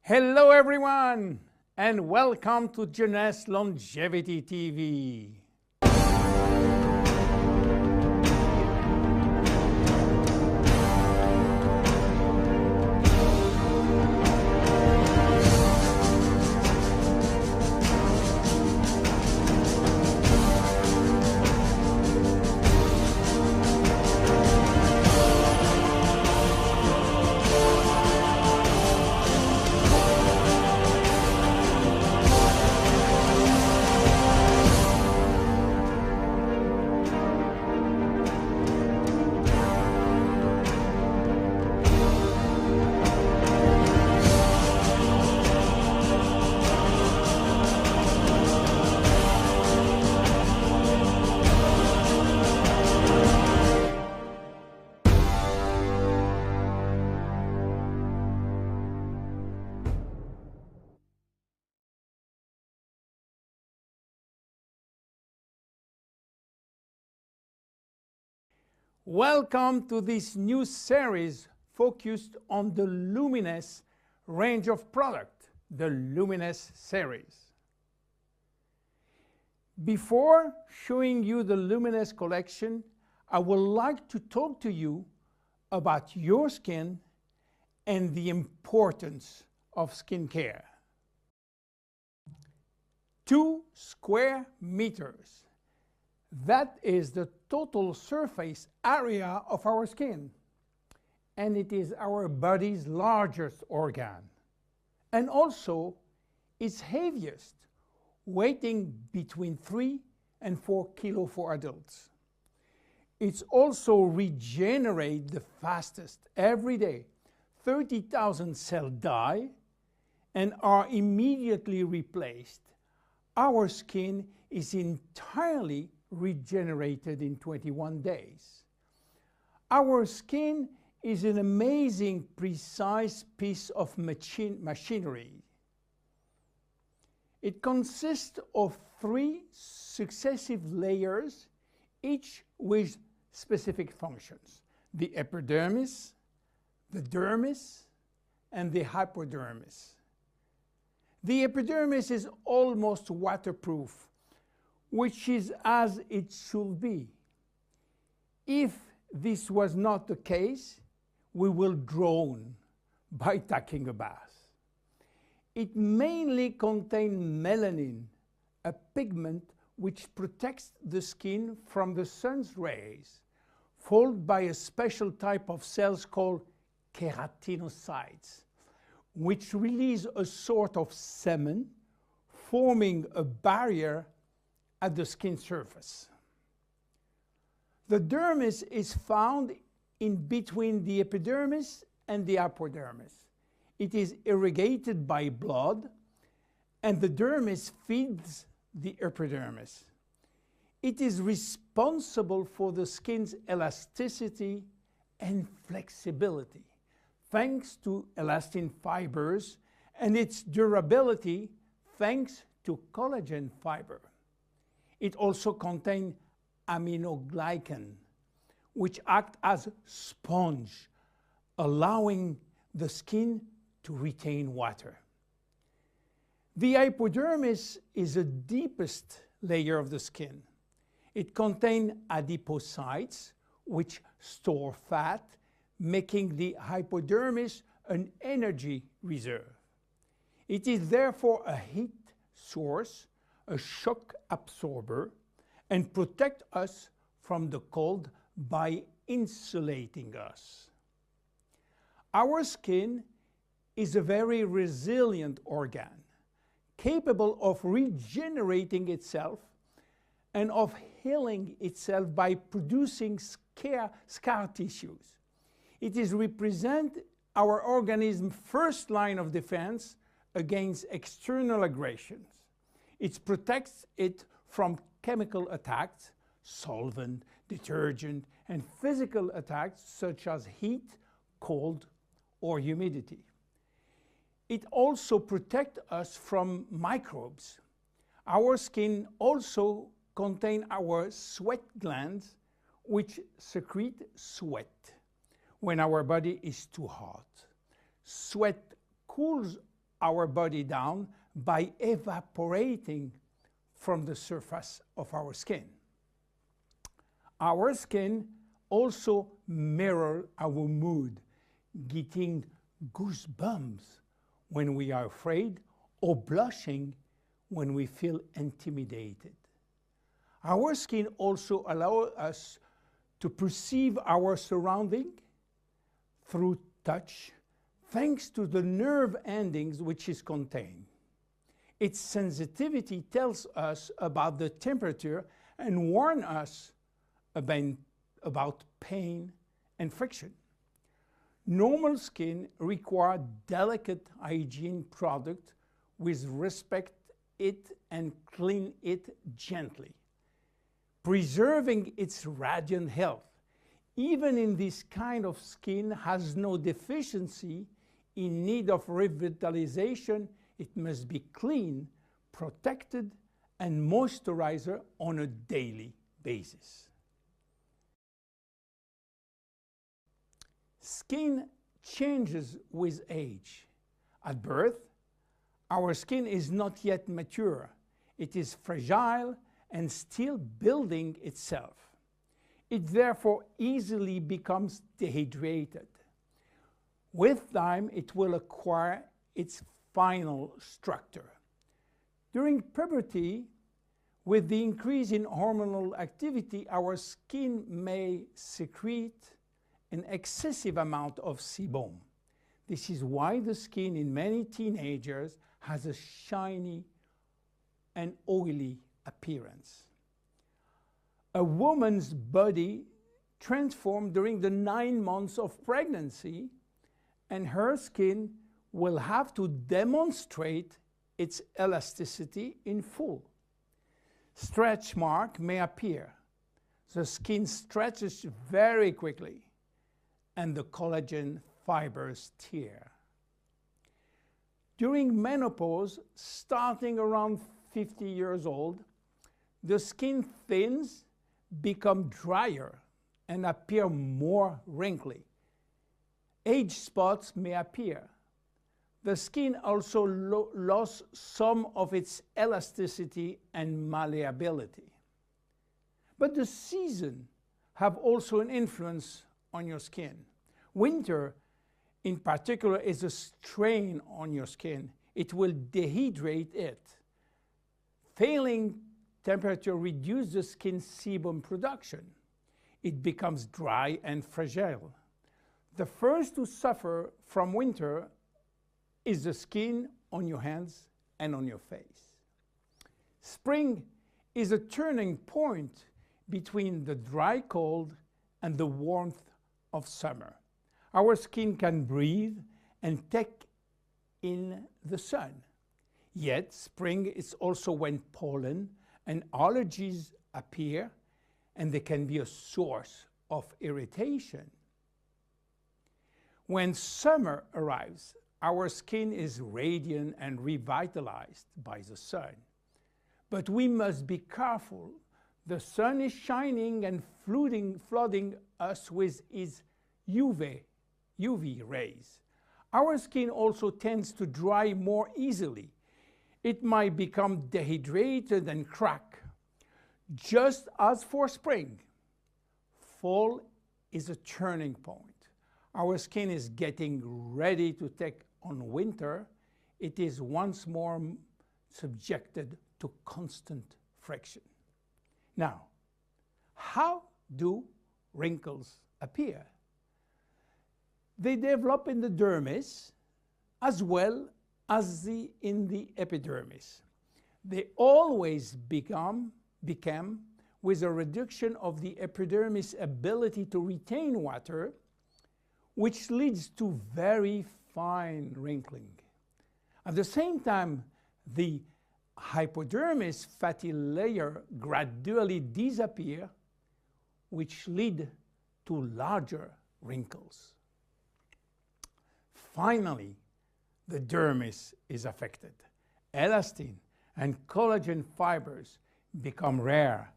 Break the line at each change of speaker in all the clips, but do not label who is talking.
Hello everyone, and welcome to Jeunesse Longevity TV. Welcome to this new series focused on the Luminous range of product, the Luminous series. Before showing you the Luminous collection, I would like to talk to you about your skin and the importance of skincare. 2 square meters. That is the total surface area of our skin, and it is our body's largest organ, and also its heaviest, weighing between 3 and 4 kilos for adults. It's also regenerates the fastest every day. 30,000 cells die and are immediately replaced. Our skin is entirely regenerated in 21 days. Our skin is an amazing, precise piece of machinery. It consists of 3 successive layers, each with specific functions: the epidermis, the dermis, and the hypodermis. The epidermis is almost waterproof, which is as it should be. If this was not the case, we will drown by taking a bath. It mainly contains melanin, a pigment which protects the skin from the sun's rays, followed by a special type of cells called keratinocytes, which release a sort of semen, forming a barrier at the skin surface. The dermis is found in between the epidermis and the hypodermis. It is irrigated by blood, and the dermis feeds the epidermis. It is responsible for the skin's elasticity and flexibility, thanks to elastin fibers, and its durability, thanks to collagen fiber. It also contains aminoglycan, which act as sponge, allowing the skin to retain water. The hypodermis is the deepest layer of the skin. It contains adipocytes, which store fat, making the hypodermis an energy reserve. It is therefore a heat source, a shock absorber, and protect us from the cold by insulating us. Our skin is a very resilient organ, capable of regenerating itself and of healing itself by producing scar tissues. It is represent our organism's first line of defense against external aggressions. It protects it from chemical attacks, solvent, detergent, and physical attacks such as heat, cold, or humidity. It also protects us from microbes. Our skin also contains our sweat glands, which secrete sweat when our body is too hot. Sweat cools our body down by evaporating from the surface of our skin. Our skin also mirrors our mood, getting goosebumps when we are afraid or blushing when we feel intimidated. Our skin also allows us to perceive our surrounding through touch, thanks to the nerve endings which is contained. Its sensitivity tells us about the temperature and warns us about pain and friction. Normal skin requires delicate hygiene product with respect it and clean it gently, preserving its radiant health. Even in this kind of skin has no deficiency in need of revitalization, it must be clean, protected, and moisturized on a daily basis. Skin changes with age. At birth, our skin is not yet mature. It is fragile and still building itself. It therefore easily becomes dehydrated. With time, it will acquire its final structure. During puberty, with the increase in hormonal activity, our skin may secrete an excessive amount of sebum. This is why the skin in many teenagers has a shiny and oily appearance. A woman's body transforms during the 9 months of pregnancy, and her skin will have to demonstrate its elasticity in full. Stretch marks may appear. The skin stretches very quickly, and the collagen fibers tear. During menopause, starting around 50 years old, the skin thins, become drier, and appear more wrinkly. Age spots may appear. The skin also lost some of its elasticity and malleability. But the seasons have also an influence on your skin. Winter, in particular, is a strain on your skin. It will dehydrate it. Failing temperature reduces the skin sebum production. It becomes dry and fragile. The first to suffer from winter is the skin on your hands and on your face. Spring is a turning point between the dry cold and the warmth of summer. Our skin can breathe and take in the sun. Yet spring is also when pollen and allergies appear, and they can be a source of irritation. When summer arrives, our skin is radiant and revitalized by the sun. But we must be careful. The sun is shining and flooding us with its UV rays. Our skin also tends to dry more easily. It might become dehydrated and crack. Just as for spring, fall is a turning point. Our skin is getting ready to take on winter. It is once more subjected to constant friction. Now, how do wrinkles appear? They develop in the dermis as well as in the epidermis. They always become with a reduction of the epidermis' ability to retain water, which leads to very fine wrinkling. At the same time, the hypodermis fatty layer gradually disappears, which lead to larger wrinkles. Finally, the dermis is affected. Elastin and collagen fibers become rare,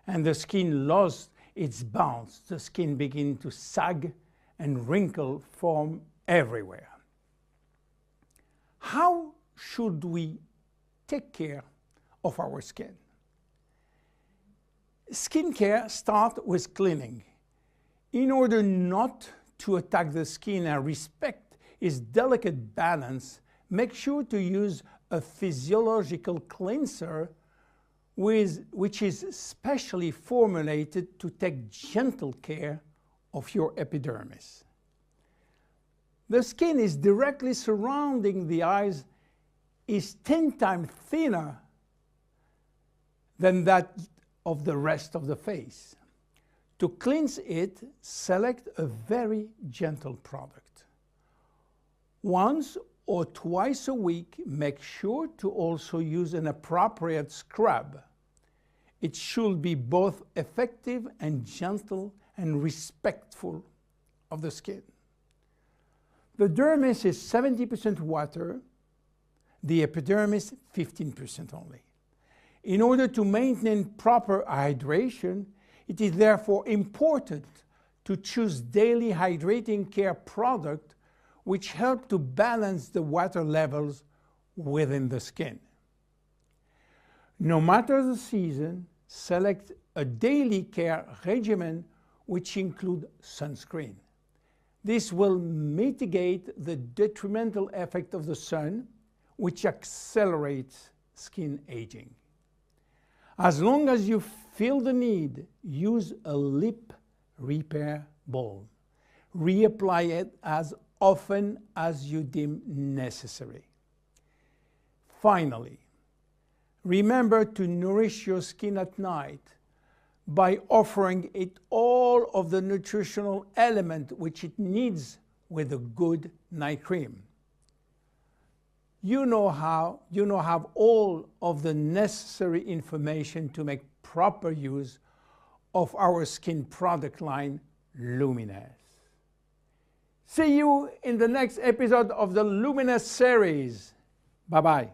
and the skin loses its bounce. The skin begins to sag and wrinkles form everywhere. how should we take care of our skin? Skincare starts with cleaning. In order not to attack the skin and respect its delicate balance, make sure to use a physiological cleanser which is specially formulated to take gentle care of your epidermis. The skin is directly surrounding the eyes is 10 times thinner than that of the rest of the face. To cleanse it, select a very gentle product. Once or twice a week, make sure to also use an appropriate scrub. It should be both effective and gentle and respectful of the skin. The dermis is 70% water, the epidermis 15% only. In order to maintain proper hydration, it is therefore important to choose daily hydrating care products which help to balance the water levels within the skin. No matter the season, select a daily care regimen which includes sunscreen. This will mitigate the detrimental effect of the sun, which accelerates skin aging. As long as you feel the need, use a lip repair balm. Reapply it as often as you deem necessary. Finally, remember to nourish your skin at night by offering it all of the nutritional element which it needs with a good night cream. You now have all of the necessary information to make proper use of our skin product line, Luminous. See you in the next episode of the Luminous series. Bye-bye.